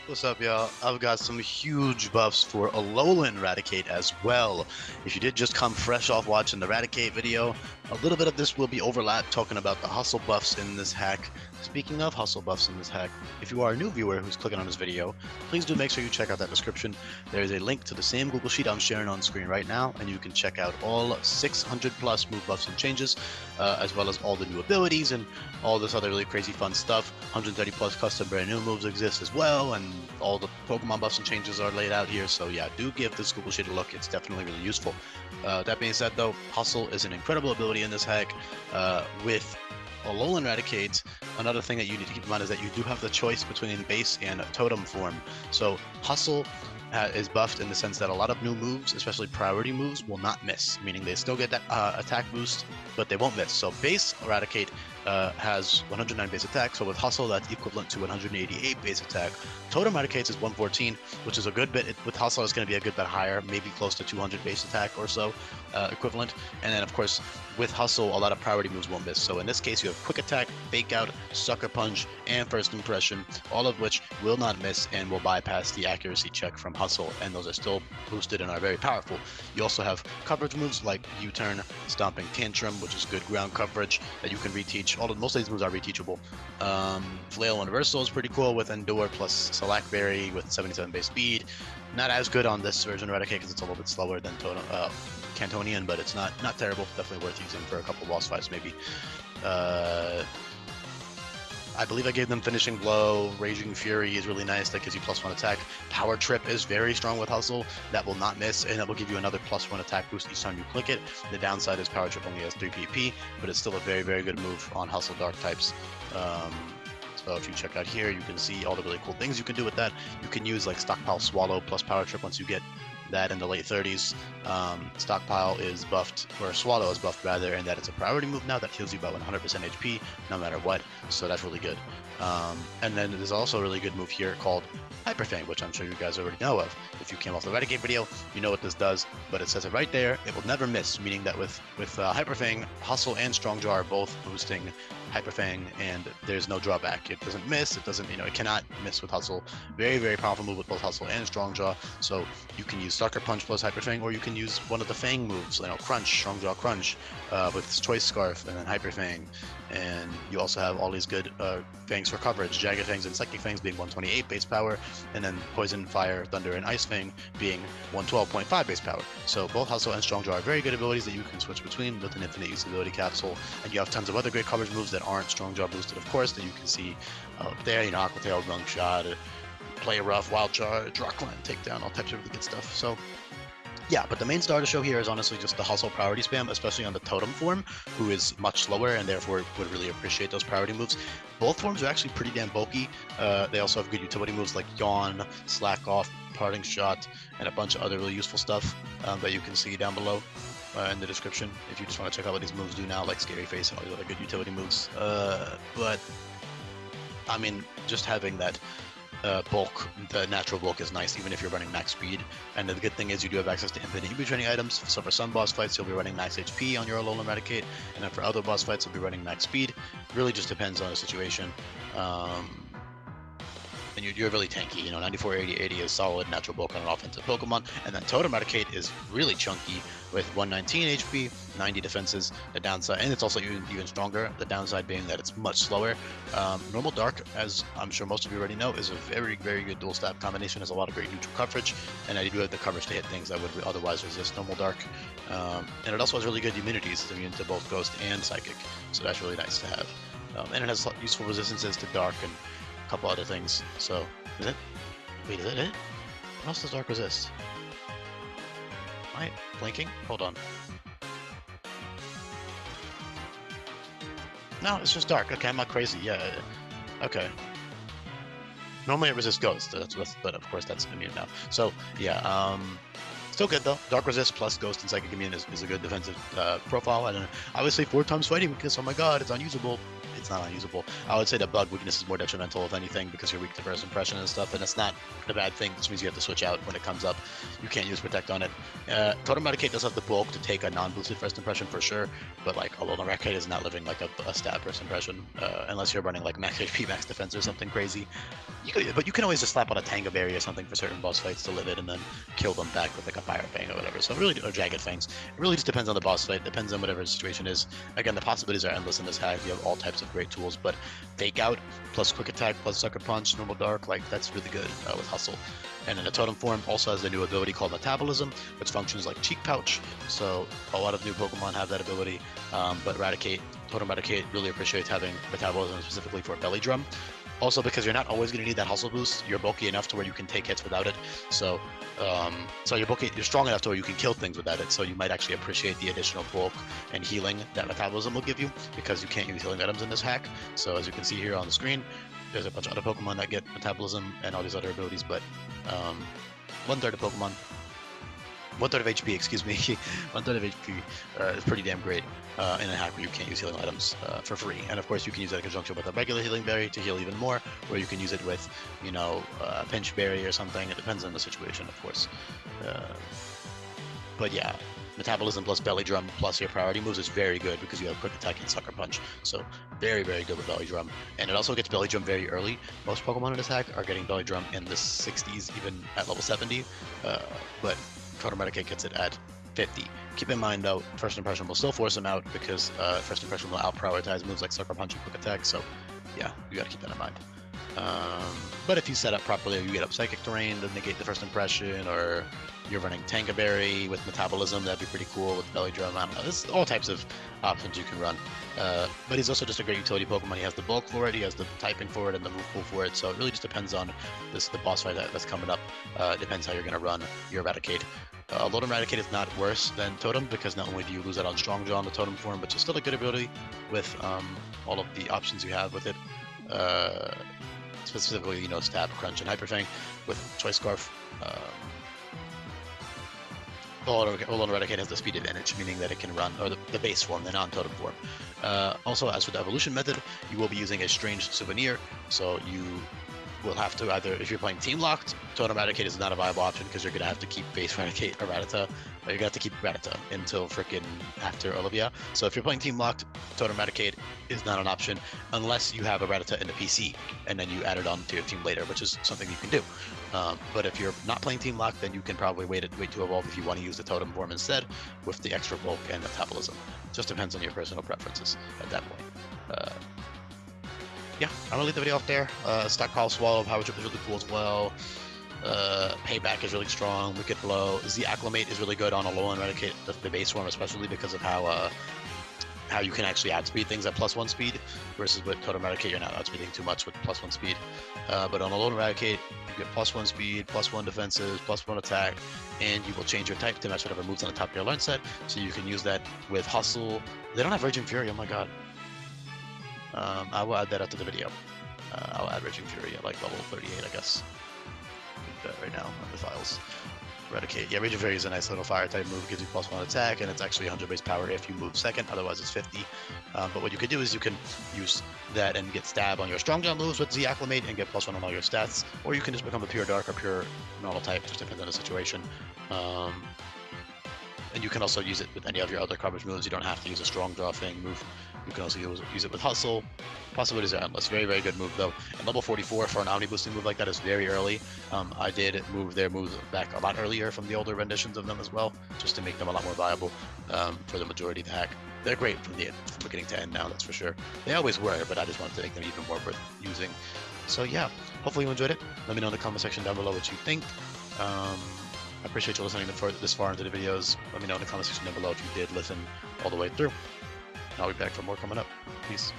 What's up, y'all? I've got some huge buffs for Alolan Raticate as well. If you did just come fresh off watching the Raticate video, a little bit of this will be overlapped talking about the hustle buffs in this hack. Speaking of hustle buffs in this hack, if you are a new viewer who's clicking on this video, please do make sure you check out that description. There is a link to the same Google Sheet I'm sharing on screen right now, and you can check out all 600 plus move buffs and changes, as well as all the new abilities and all this other really crazy fun stuff. 130 plus custom brand new moves exist as well, and all the Pokemon buffs and changes are laid out here. So yeah, do give this Google Sheet a look. It's definitely really useful. That being said, though, Hustle is an incredible ability in this hack. With Alolan Raticate, another thing that you need to keep in mind is that you do have the choice between base and totem form. So Hustle is buffed in the sense that a lot of new moves, especially priority moves, will not miss, meaning they still get that attack boost, but they won't miss. So base Eradicate has 109 base attack, so with Hustle that's equivalent to 188 base attack. Totem Eradicates is 114, which is a good bit. With Hustle it's going to be a good bit higher, maybe close to 200 base attack or so equivalent. And then of course with Hustle a lot of priority moves won't miss. So in this case you have Quick Attack, Fake Out, Sucker Punch, and First Impression, all of which will not miss and will bypass the accuracy check from Hustle, and those are still boosted and are very powerful. You also have coverage moves like U-Turn, Stomping Tantrum, which is good ground coverage that you can reteach. Most of these moves are reteachable. Flail and Reversal is pretty cool with Endure plus Select Berry with 77 base speed. Not as good on this version of Raticate because it's a little bit slower than Cantonian, but it's not terrible. Definitely worth using for a couple boss fights maybe. I believe I gave them Finishing Blow. Raging Fury is really nice. That gives you +1 attack. Power Trip is very strong with Hustle. That will not miss, and that will give you another +1 attack boost each time you click it. The downside is Power Trip only has 3 PP, but it's still a very, very good move on Hustle Dark types. So if you check out here, you can see all the really cool things you can do with that. You can use like Stockpile Swallow plus Power Trip once you get that in the late 30s. Stockpile is buffed, or Swallow is buffed rather, and that it's a priority move now that heals you by 100% HP no matter what, so that's really good. And then there's also a really good move here called Hyper Fang, which I'm sure you guys already know of. If you came off the Raticate video, you know what this does, but it says it right there, it will never miss, meaning that with Hyper Fang, Hustle and Strongjaw are both boosting Hyper Fang, and there's no drawback. It doesn't miss, it doesn't, it cannot miss with Hustle. Very, very powerful move with both Hustle and Strongjaw, so you can use Sucker Punch plus Hyper Fang, or you can use one of the Fang moves, Crunch, Strongjaw Crunch, with Choice Scarf, and then Hyper Fang. And you also have all these good Fangs for coverage, Jagged Fangs and Psychic Fangs being 128 base power, and then Poison, Fire, Thunder, and Ice Fang being 112.5 base power. So both Hustle and Strongjaw are very good abilities that you can switch between with an infinite usability capsule, and you have tons of other great coverage moves that aren't Strongjaw boosted, of course, that you can see up there, Aqua Tail, Gunk Shot, Play Rough, Wild Charge, Rockland, Takedown, all types of really good stuff. So yeah, but the main star to show here is honestly just the Hustle priority spam, especially on the Totem form, who is much slower and therefore would really appreciate those priority moves. Both forms are actually pretty damn bulky. They also have good utility moves like Yawn, Slack Off, Parting Shot, and a bunch of other really useful stuff that you can see down below in the description if you just want to check out what these moves do now, like Scary Face and all these other good utility moves. But I mean, just having that bulk, the natural bulk is nice even if you're running max speed, and the good thing is you do have access to infinite EV training items. So for some boss fights you'll be running max HP on your Alolan Raticate, and then for other boss fights you'll be running max speed. Really just depends on the situation. And you're really tanky, 94, 80, 80 is solid natural bulk on an offensive Pokemon, and then Totem Raticate is really chunky with 119 HP, 90 defenses. The downside, and it's also even stronger, the downside being that it's much slower. Normal Dark, as I'm sure most of you already know, is a very, very good dual stab combination. Has a lot of great neutral coverage, and I do have the coverage to hit things that would otherwise resist Normal Dark. And it also has really good immunities, it's immune to both Ghost and Psychic, so that's really nice to have. And it has useful resistances to Dark and a couple other things. So, is that it? What else does Dark resist? Am I blinking? Hold on. No, it's just Dark. Okay, I'm not crazy. Yeah. Okay. Normally it resists Ghost, but of course that's immune now. So, yeah, still good though. Dark resist plus Ghost and Psychic immune is a good defensive profile. And obviously 4 times fighting weakness, oh my god, it's unusable. it's not unusable. I would say the bug weakness is more detrimental, if anything, because you're weak to first impression and stuff, and it's not a bad thing. This means you have to switch out when it comes up. You can't use Protect on it. Totem Raticate does have the bulk to take a non-boosted first impression for sure, but like Alolan Raticate is not living like a stab first impression, unless you're running like max HP, max defense or something crazy. But you can always just slap on a Tanga Berry or something for certain boss fights to live it and then kill them back with like a Fire Fang or whatever. So really, or Jagged Fangs. It really just depends on the boss fight, depends on whatever the situation is. Again, the possibilities are endless in this hack. You have all types of great tools, but Fake Out plus Quick Attack plus Sucker Punch, Normal Dark, like that's really good with Hustle. And then the Totem form also has a new ability called Metabolism, which functions like Cheek Pouch. So a lot of new Pokemon have that ability, but Totem Raticate really appreciates having Metabolism specifically for Belly Drum. Also, because you're not always going to need that hustle boost, you're bulky enough to where you can take hits without it. So, you're strong enough to where you can kill things without it. So you might actually appreciate the additional bulk and healing that Metabolism will give you, because you can't use healing items in this hack. So as you can see here on the screen, there's a bunch of other Pokemon that get Metabolism and all these other abilities, but 1/3 of Pokemon. 1/3 of HP, excuse me. 1/3 of HP is pretty damn great in a hack where you can't use healing items for free. And of course, you can use that in conjunction with a regular healing berry to heal even more, or you can use it with, Pinch Berry or something. It depends on the situation, of course. But yeah, Metabolism plus Belly Drum plus your priority moves is very good because you have Quick Attack and Sucker Punch. So very, very good with Belly Drum. And it also gets Belly Drum very early. Most Pokemon in this hack are getting Belly Drum in the 60s, even at level 70. But Totem Raticate gets it at 50. Keep in mind though, first impression will still force him out because first impression will out-prioritize moves like Sucker Punch and Quick Attack, so yeah, you gotta keep that in mind. But if you set up properly, or you get up Psychic Terrain to negate the first impression, or you're running Tanga Berry with Metabolism, that'd be pretty cool with Belly Drum. I don't know, there's all types of options you can run. But he's also just a great utility Pokemon. He has the bulk for it, he has the typing for it, and the move pool for it, so it really just depends on the boss fight that's coming up. Depends how you're gonna run your Raticate. Alolan Raticate is not worse than Totem, because not only do you lose out on Strong Jaw in the Totem form, but you're still a good ability with all of the options you have with it. Specifically, Stab, Crunch, and Hyper Fang with Choice Scarf. Alolan Raticate has the speed advantage, meaning that it can run, or the base form, the non-totem form. Also, as for the evolution method, you will be using a strange souvenir, so you will have to either, if you're playing team locked, Totem Raticate is not a viable option because you're going to have to keep base Raticate or Rattata, or you're going to have to keep Rattata until frickin' after Olivia. So if you're playing team locked, Totem Raticate is not an option unless you have a Rattata in the PC and then you add it on to your team later, which is something you can do. But if you're not playing team locked, then you can probably wait to evolve if you want to use the Totem form instead with the extra bulk and Metabolism. Just depends on your personal preferences at that point. Yeah, I'm gonna leave the video off there. Stockpile Swallow, Power Trip is really cool as well. Payback is really strong. Wicked Blow. Z Acclimate is really good on Alolan Raticate, the base form, especially because of how you can actually outspeed things at +1 speed, versus with Totem Raticate, you're not outspeeding too much with +1 speed. But on Alolan Raticate, you get +1 speed, +1 defenses, +1 attack, and you will change your type to match whatever moves on the top of your learn set, so you can use that with Hustle. They don't have Raging Fury, oh my god. I will add that after the video. I'll add Raging Fury at like level 38, I guess. Do that right now on the files. Raticate. Yeah, Raging Fury is a nice little fire type move. Gives you +1 attack, and it's actually 100 base power if you move second. Otherwise, it's 50. But what you could do is you can use that and get stab on your strong jump moves with Z Acclimate and get +1 on all your stats. Or you can just become a pure dark or pure normal type. Just depends on the situation. And you can also use it with any of your other coverage moves. You don't have to use a strong draw thing move. You can also use it with Hustle. Possibilities are endless. Very, very good move though. And level 44 for an Omni boosting move like that is very early. I did move their moves back a lot earlier from the older renditions of them as well, just to make them a lot more viable for the majority of the hack. They're great from beginning to end now, that's for sure. They always were, but I just wanted to make them even more worth using. So yeah, hopefully you enjoyed it. Let me know in the comment section down below what you think. I appreciate you listening this far into the videos. Let me know in the comment section down below if you did listen all the way through. I'll be back for more coming up. Peace.